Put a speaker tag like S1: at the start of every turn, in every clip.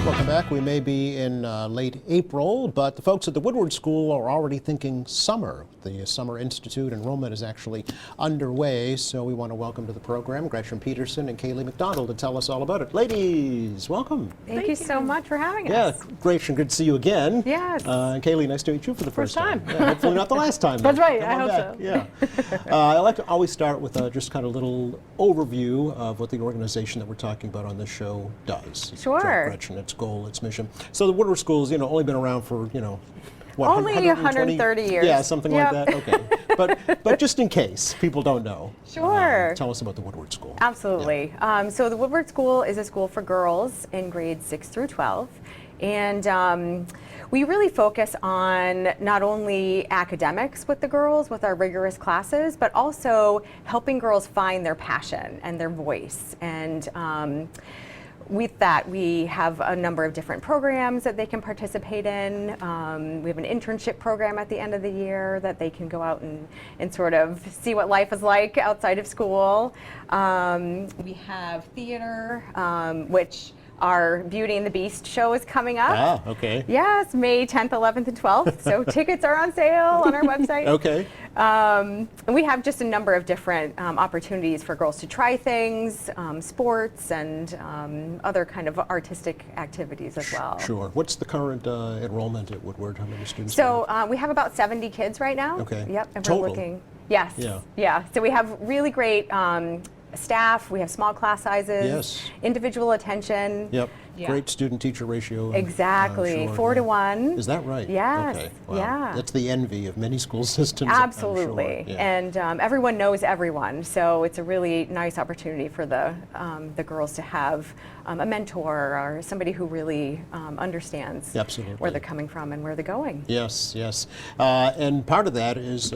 S1: Welcome back. We may be in late April, but the folks at the Woodward School are already thinking summer. The Summer Institute enrollment is actually underway, so we want to welcome to the program Gretchen Peterson and Kaylee McDonald to tell us all about it. Ladies, welcome.
S2: Thank you so much for having us.
S1: Yeah, Gretchen, good to see you again.
S2: Yes.
S1: And Kaylee, nice to meet you for the first time.
S2: time.
S1: Yeah, hopefully not the last time.
S2: That's right,
S1: Come
S2: I
S1: on
S2: hope
S1: back.
S2: so.
S1: Yeah. I like to always start with just kind of a little overview of what the organization that we're talking about on this show does.
S2: Sure.
S1: Gretchen, its goal, its mission. So the Woodward School's, only been around for, what,
S2: Only 130 years.
S1: Yeah, something
S2: Yep.
S1: like that. Okay. But just in case people don't know.
S2: Sure.
S1: Tell us about the Woodward School.
S2: Absolutely. So the Woodward School is a school for girls in grades 6 through 12. And we really focus on not only academics with the girls, with our rigorous classes, but also helping girls find their passion and their voice. And with that, we have a number of different programs that they can participate in. We have an internship program at the end of the year that they can go out and sort of see what life is like outside of school. We have theater, which our Beauty and the Beast show is coming up.
S1: Ah, okay.
S2: Yes, May 10th, 11th, and 12th. So tickets are on sale on our website.
S1: Okay.
S2: And we have just a number of different opportunities for girls to try things, sports, and other kind of artistic activities as well.
S1: Sure. What's the current enrollment at Woodward? How many students?
S2: So we have about 70 kids right now.
S1: Okay.
S2: Yep. And
S1: Total?
S2: we're looking. Yes.
S1: Yeah.
S2: Yeah. So we have really great staff. We have small class sizes.
S1: Yes.
S2: Individual attention.
S1: Yep.
S2: Yeah.
S1: Great student-teacher ratio.
S2: Exactly.
S1: Sure,
S2: 4 to
S1: yeah.
S2: 1.
S1: Is that right?
S2: Yes.
S1: Okay. Wow.
S2: Yeah.
S1: That's the envy of many school systems.
S2: Absolutely.
S1: I'm sure. Yeah.
S2: And everyone knows everyone, so it's a really nice opportunity for the girls to have a mentor or somebody who really understands
S1: Absolutely.
S2: where they're coming from and where they're going.
S1: Yes, yes. And part of that is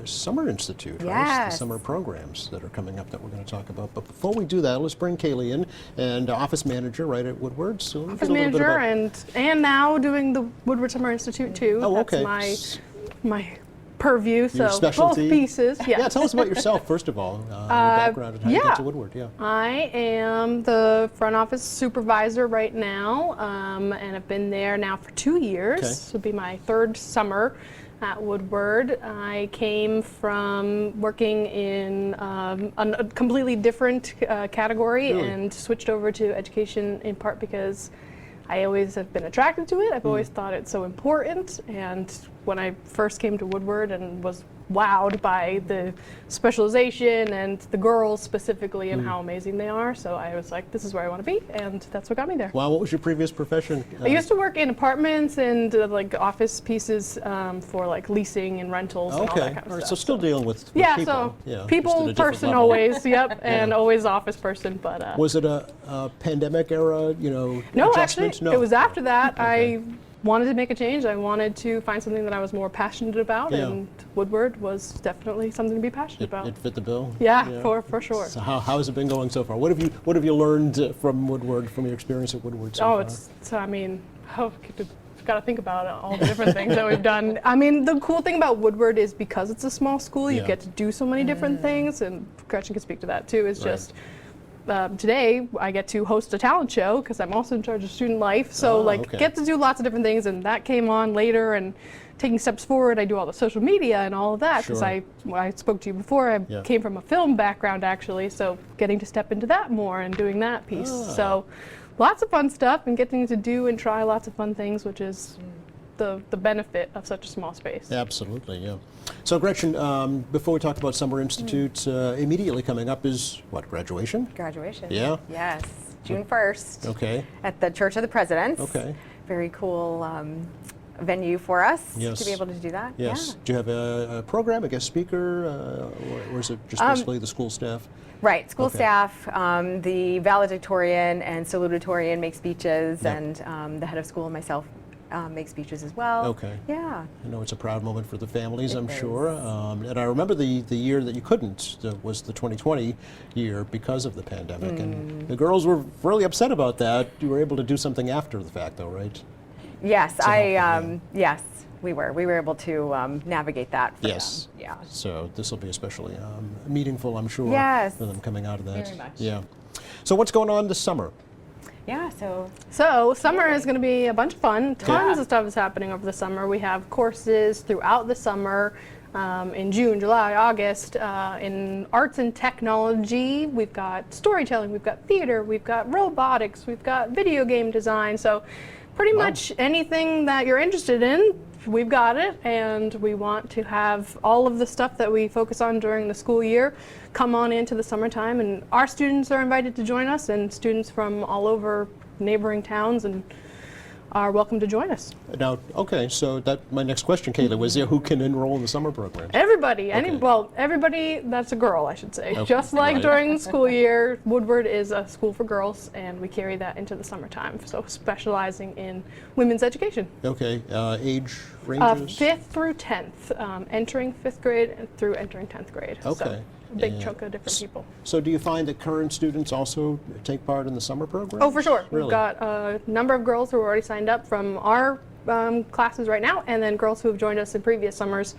S1: Summer Institute, right?
S2: Yes.
S1: The summer programs that are coming up that we're going to talk about. But before we do that, let's bring Kaylee in, and office manager right at Woodward. So
S3: Office manager and now doing the Woodward Summer Institute too.
S1: Oh, okay.
S3: That's my purview.
S1: Your
S3: So
S1: specialty.
S3: both pieces. Yeah.
S1: Yeah, tell us about yourself first of all, your background and how you
S3: yeah.
S1: got to Woodward. Yeah.
S3: I am the front office supervisor right now, and I've been there now for 2 years.
S1: Okay.
S3: This will be my third summer at Woodward. I came from working in a completely different category
S1: Really?
S3: and switched over to education in part because I always have been attracted to it. I've always thought it's so important, and when I first came to Woodward and was wowed by the specialization and the girls specifically and how amazing they are, so I was like, this is where I want to be, and that's what got me there.
S1: Wow, what was your previous profession?
S3: I used to work in apartments and like office pieces for like leasing and rentals and all
S1: Okay,
S3: that kind
S1: all
S3: of
S1: right.
S3: stuff.
S1: So still dealing with
S3: yeah,
S1: people.
S3: so
S1: Yeah, just at a
S3: people
S1: different
S3: person
S1: level.
S3: always, yep, and always office person, but
S1: Was it a pandemic era,
S3: no, actually,
S1: adjustment? No.
S3: it was after that.
S1: Okay.
S3: I wanted to make a change. I wanted to find something that I was more passionate about,
S1: Yeah.
S3: and Woodward was definitely something to be passionate about.
S1: It fit the bill?
S3: Yeah, for sure.
S1: So how has it been going so far? What have you learned from Woodward, from your experience at Woodward so far?
S3: Got to think about all the different things that we've done. I mean, the cool thing about Woodward is because it's a small school, you
S1: Yeah.
S3: get to do so many different things, and Gretchen can speak to that too. It's
S1: Right.
S3: just today I get to host a talent show because I'm also in charge of student life, so
S1: okay.
S3: get to do lots of different things, and that came on later. And taking steps forward, I do all the social media and all of that because
S1: Sure.
S3: I spoke to you before. I
S1: Yeah.
S3: came from a film background actually, so getting to step into that more and doing that piece. So lots of fun stuff and getting to do and try lots of fun things, which is the benefit of such a small space.
S1: Absolutely, yeah. So Gretchen, before we talk about Summer Institute, immediately coming up is what, graduation?
S2: Graduation.
S1: Yeah?
S2: Yes. June 1st.
S1: Okay.
S2: At the Church of the Presidents.
S1: Okay.
S2: Very cool venue for us
S1: Yes.
S2: to be able to do that.
S1: Yes.
S2: Yeah.
S1: Do you have a program, a guest speaker, or is it just basically the school staff?
S2: Right, school
S1: Okay.
S2: staff, the valedictorian and salutatorian make speeches,
S1: Yep.
S2: and the head of school and myself make speeches as well.
S1: Okay.
S2: Yeah.
S1: I know it's a proud moment for the families, I'm
S2: It
S1: sure. And I remember the year that you couldn't, was the 2020 year because of the pandemic. And the girls were really upset about that. You were able to do something after the fact, though, right?
S2: Yes,
S1: To help them,
S2: yes, we were. We were able to navigate that for
S1: Yes.
S2: them. Yeah.
S1: So this will be especially meaningful, I'm sure,
S2: Yes.
S1: for them coming out of that.
S2: Very much.
S1: Yeah. So what's going on this summer?
S2: Yeah, so
S3: So summer is going to be a bunch of fun. Tons of stuff is happening over the summer. We have courses throughout the summer in June, July, August in arts and technology. We've got storytelling, we've got theater, we've got robotics, we've got video game design. So pretty much anything that you're interested in, we've got it. And we want to have all of the stuff that we focus on during the school year come on into the summertime. And our students are invited to join us, and students from all over neighboring towns and are welcome to join us.
S1: Now, okay, so that my next question, Kayla, was who can enroll in the summer program?
S3: Everybody,
S1: Okay.
S3: well, everybody that's a girl, I should say.
S1: Okay,
S3: Just like
S1: right.
S3: during the school year, Woodward is a school for girls, and we carry that into the summertime. So specializing in women's education.
S1: Okay, age ranges?
S3: 5th through 10th, entering 5th grade and through entering 10th grade. So
S1: Okay.
S3: a big
S1: And
S3: chunk of different people.
S1: So do you find that current students also take part in the summer program?
S3: Oh, for sure.
S1: Really?
S3: We've got a number of girls who are already signed up from our classes right now, and then girls who have joined us in previous summers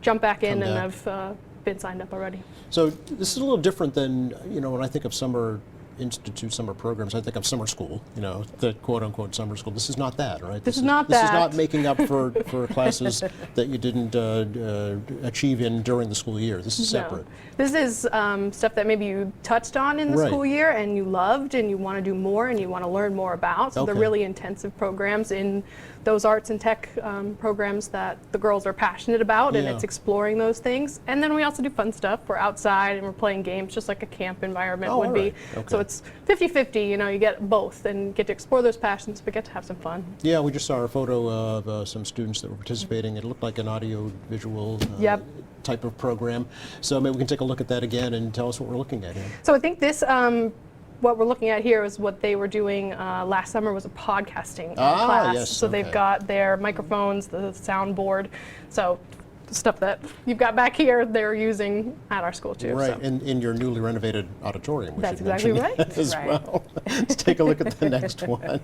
S3: jump back in
S1: Come
S3: and
S1: back.
S3: have been signed up already.
S1: So this is a little different than, when I think of summer institute, summer programs, I think of summer school, the quote-unquote summer school. This is not that, right?
S3: This is not
S1: This
S3: that.
S1: is not making up for classes that you didn't achieve in during the school year. This is separate.
S3: No. This is stuff that maybe you touched on in the
S1: Right.
S3: school year and you loved and you want to do more and you want to learn more about. So they're
S1: Okay.
S3: really intensive programs in those arts and tech programs that the girls are passionate about, and
S1: Yeah.
S3: it's exploring those things. And then we also do fun stuff. We're outside and we're playing games just like a camp environment
S1: Oh,
S3: would
S1: all
S3: be.
S1: right. Okay.
S3: So it's 50-50, you get both and get to explore those passions but get to have some fun.
S1: Yeah, we just saw a photo of some students that were participating. It looked like an audio-visual
S3: Yep.
S1: type of program. So maybe we can take a look at that again and tell us what we're looking at here.
S3: So I think this, what we're looking at here is what they were doing last summer was a podcasting class.
S1: Yes,
S3: So they've
S1: okay.
S3: got their microphones, the soundboard. So the stuff that you've got back here, they're using at our school too.
S1: Right,
S3: So.
S1: in your newly renovated auditorium. We
S3: That's
S1: should
S3: exactly
S1: mention
S3: right.
S1: that as
S2: Right.
S1: well. Let's take a look at the next one.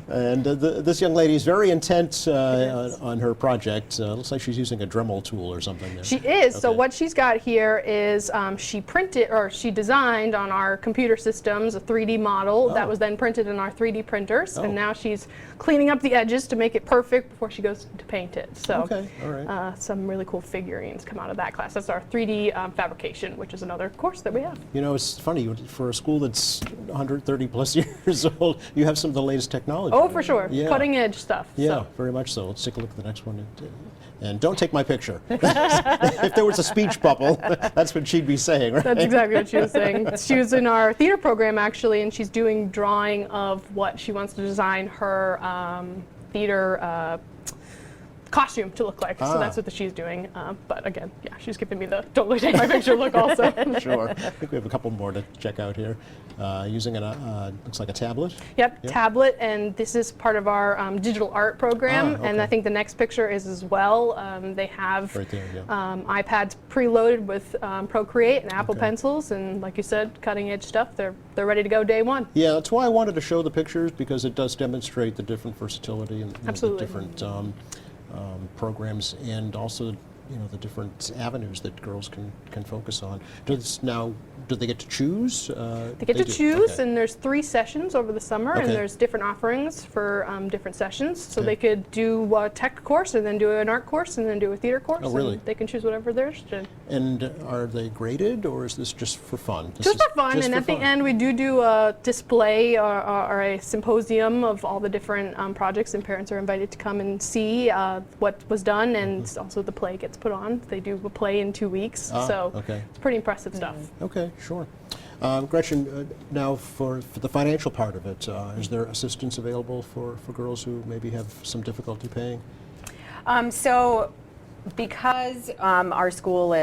S1: And this young lady is very intent on her project. Looks like she's using a Dremel tool or something there.
S3: She is. So
S1: Okay.
S3: what she's got here is she designed on our computer systems a 3D model that
S1: Oh.
S3: was then printed in our 3D printers,
S1: Oh.
S3: and now she's cleaning up the edges to make it perfect before she goes to paint it. So
S1: Okay, all right.
S3: some really cool figurines come out of that class. That's our 3D fabrication, which is another course that we have.
S1: It's funny, for a school that's 130 plus years old, you have some of the latest technology.
S3: Oh, for sure.
S1: Yeah.
S3: Cutting edge stuff.
S1: Yeah,
S3: So.
S1: very much so. Let's take a look at the next one. And don't take my picture. If there was a speech bubble, that's what she'd be saying, right?
S3: That's exactly what she was saying. She was in our theater program actually, and she's doing drawing of what she wants to design her theater costume to look like. So that's what she's doing. But again, yeah, she's giving me the don't take my picture look also.
S1: Sure. I think we have a couple more to check out here. Using looks like a tablet.
S3: Yep,
S1: Yep.
S3: tablet, and this is part of our digital art program.
S1: Ah,
S3: And I
S1: okay.
S3: think the next picture is as well. They have
S1: Right there, yeah.
S3: iPads preloaded with Procreate and Apple
S1: Okay.
S3: Pencils, and like you said, cutting edge stuff. They're ready to go day one.
S1: Yeah, that's why I wanted to show the pictures, because it does demonstrate the different versatility and the
S3: Absolutely.
S1: different programs, and also the different avenues that girls can focus on. Do they get to choose?
S3: They get to
S1: do.
S3: choose,
S1: Okay.
S3: and there's 3 sessions over the summer,
S1: Okay.
S3: and there's different offerings for different sessions. So
S1: Okay.
S3: they could do a tech course, and then do an art course, and then do a theater course.
S1: Oh, really?
S3: And they can choose whatever they're interested in.
S1: And are they graded, or is this just for fun? This
S3: Just
S1: is
S3: for fun,
S1: just
S3: and
S1: for
S3: at the
S1: fun.
S3: end we do a display or a symposium of all the different projects, and parents are invited to come and see what was done, and also the play gets put on. They do a play in 2 weeks,
S1: Ah,
S3: so
S1: okay.
S3: it's pretty impressive stuff.
S1: Okay, sure. Gretchen, now for the financial part of it, is there assistance available for girls who maybe have some difficulty paying?
S2: So because our school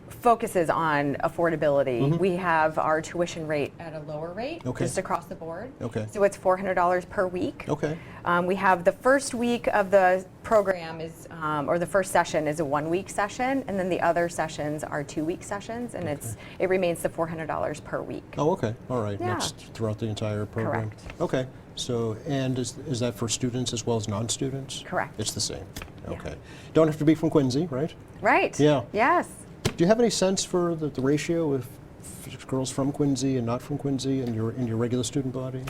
S2: focuses on affordability, we have our tuition rate at a lower rate,
S1: Okay.
S2: just across the board.
S1: Okay.
S2: So it's $400 per week.
S1: Okay.
S2: We have the first week of the program or the first session is a 1-week session, and then the other sessions are 2-week sessions, and it remains the $400 per week.
S1: Oh, okay. All right.
S2: Yeah.
S1: That's throughout the entire program.
S2: Correct.
S1: Okay. So, and is that for students as well as non-students?
S2: Correct.
S1: It's the same.
S2: Yeah.
S1: Okay. Don't have to be from Quincy, right?
S2: Right.
S1: Yeah.
S2: Yes.
S1: Do you have any sense for the ratio of girls from Quincy and not from Quincy in your regular student body?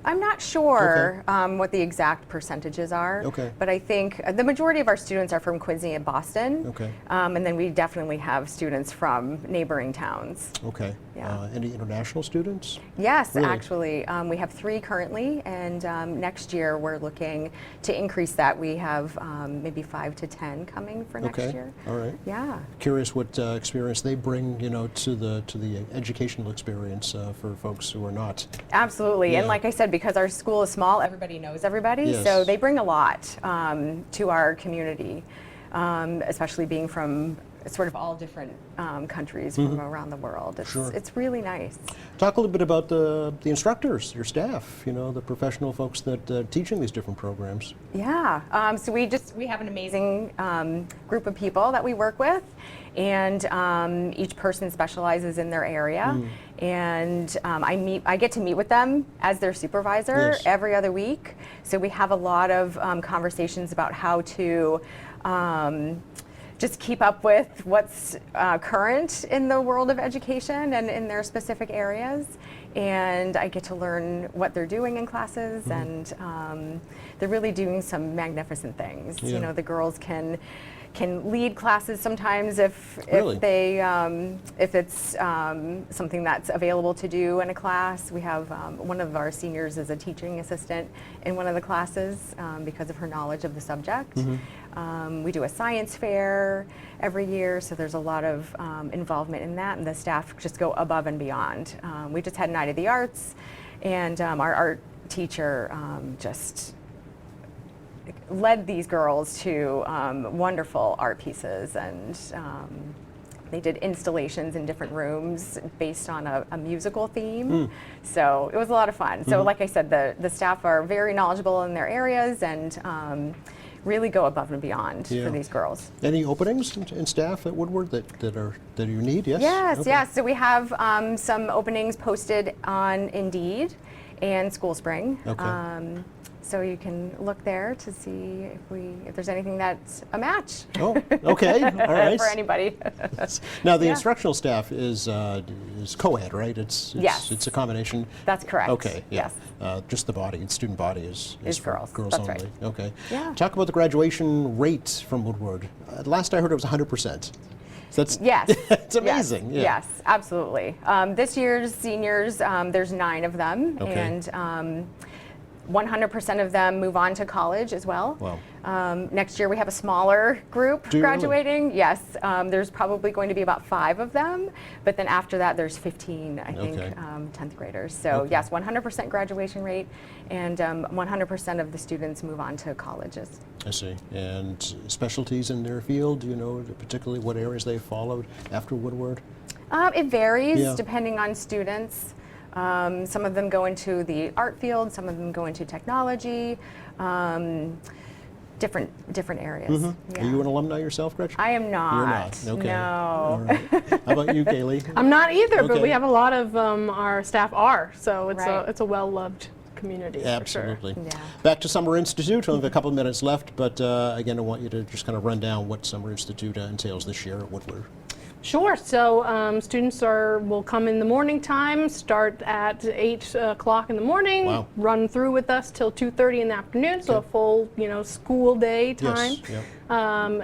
S2: I'm not sure what the exact percentages are,
S1: Okay.
S2: but I think the majority of our students are from Quincy and Boston,
S1: Okay.
S2: And then we definitely have students from neighboring towns.
S1: Okay.
S2: Yeah.
S1: Any international students?
S2: Yes,
S1: Really?
S2: actually. We have 3 currently, and next year we're looking to increase that. We have maybe 5 to 10 coming for next
S1: Okay.
S2: year.
S1: All right.
S2: Yeah.
S1: Curious what experience they bring, to the educational experience for folks who are not.
S2: Absolutely, and
S1: Yeah.
S2: like I said, because our school is small, everybody knows everybody,
S1: Yes.
S2: so they bring a lot to our community, especially being from sort of all different countries from around the world.
S1: Sure.
S2: It's really nice.
S1: Talk a little bit about the instructors, your staff, the professional folks that are teaching these different programs.
S2: Yeah, so we have an amazing group of people that we work with, and each person specializes in their area. And I get to meet with them as their supervisor
S1: Yes.
S2: every other week. So we have a lot of conversations about how to just keep up with what's current in the world of education and in their specific areas. And I get to learn what they're doing in classes, and they're really doing some magnificent things.
S1: Yeah.
S2: The girls can lead classes sometimes if
S1: Really?
S2: if it's something that's available to do in a class. We have one of our seniors is a teaching assistant in one of the classes because of her knowledge of the subject. We do a science fair every year, so there's a lot of involvement in that, and the staff just go above and beyond. We just had Night of the Arts, and our art teacher just led these girls to wonderful art pieces, and they did installations in different rooms based on a musical theme. So it was a lot of fun. So like I said, the staff are very knowledgeable in their areas, and really go above and beyond
S1: Yeah.
S2: for these girls.
S1: Any openings in staff at Woodward that you need? Yes.
S2: Yes,
S1: Okay.
S2: yes. So we have some openings posted on Indeed and SchoolSpring.
S1: Okay.
S2: So you can look there to see if there's anything that's a match
S1: Oh, okay. All right.
S2: for anybody.
S1: Now the
S2: Yeah.
S1: instructional staff is co-ed, right?
S2: Yes.
S1: It's a combination.
S2: That's correct.
S1: Okay. Yeah.
S2: Yes.
S1: Just the student body is for
S2: girls.
S1: Girls
S2: That's
S1: only.
S2: right.
S1: Okay.
S2: Yeah.
S1: Talk about the graduation rate from Woodward. Last I heard it was 100%. So that's
S2: Yes.
S1: it's amazing.
S2: Yes,
S1: Yeah.
S2: yes, absolutely. This year's seniors, there's 9 of them,
S1: Okay.
S2: and 100% of them move on to college as well.
S1: Wow.
S2: Next year we have a smaller group
S1: Do you really?
S2: graduating. Yes, there's probably going to be about 5 of them, but then after that there's 15, I think,
S1: Okay.
S2: 10th graders. So
S1: Okay.
S2: yes, 100% graduation rate, and 100% of the students move on to colleges.
S1: I see. And specialties in their field, do you know particularly what areas they followed after Woodward?
S2: It varies
S1: Yeah.
S2: depending on students. Some of them go into the art field, some of them go into technology, different areas. Yeah.
S1: Are you an alumni yourself, Gretchen?
S2: I am not.
S1: You're not. Okay. All
S2: No.
S1: right. How about you, Kaylee?
S3: I'm not either, but
S1: Okay.
S3: we have a lot of our staff are, so it's
S2: Right.
S3: it's a well-loved community for sure.
S1: Absolutely.
S2: Yeah.
S1: Back to Summer Institute. Only have a couple of minutes left, but again, I want you to just kind of run down what Summer Institute entails this year at Woodward.
S3: Sure. So students will come in the morning time, start at 8 o'clock in the morning,
S1: Wow.
S3: run through with us till 2:30 in the afternoon. So a
S1: Okay.
S3: full school day time.
S1: Yes. Yep.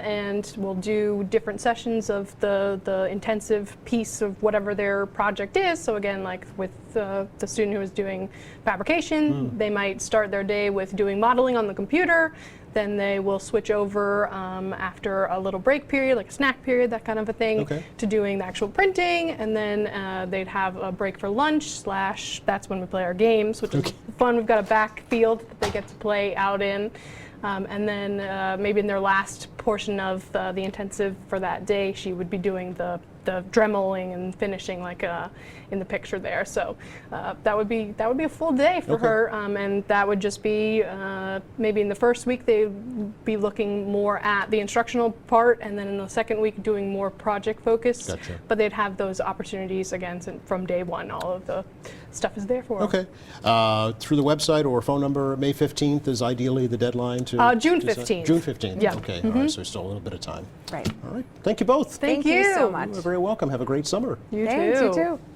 S3: And we'll do different sessions of the intensive piece of whatever their project is. So again, like with the student who is doing fabrication, they might start their day with doing modeling on the computer. Then they will switch over after a little break period, like a snack period, that kind of a thing,
S1: Okay.
S3: to doing the actual printing. And then they'd have a break for lunch / that's when we play our games, which is fun. We've got a back field that they get to play out in. And then maybe in their last portion of the intensive for that day, she would be doing the dremeling and finishing like in the picture there. So that would be a full day for
S1: Okay.
S3: her, and that would just be maybe in the first week they'd be looking more at the instructional part, and then in the second week doing more project focused.
S1: Gotcha.
S3: But they'd have those opportunities again from day one, all of the stuff is there for 'em.
S1: Okay. Through the website or phone number, May 15th is ideally the deadline to?
S3: June
S1: decide?
S3: 15th.
S1: June 15th.
S3: Yeah.
S1: Okay. All right. So still a little bit of time.
S2: Right.
S1: All right. Thank you both.
S3: Thank
S2: you
S3: you.
S2: so much.
S1: You're very welcome. Have a great summer.
S3: You
S2: Thanks,
S3: too.
S2: you too.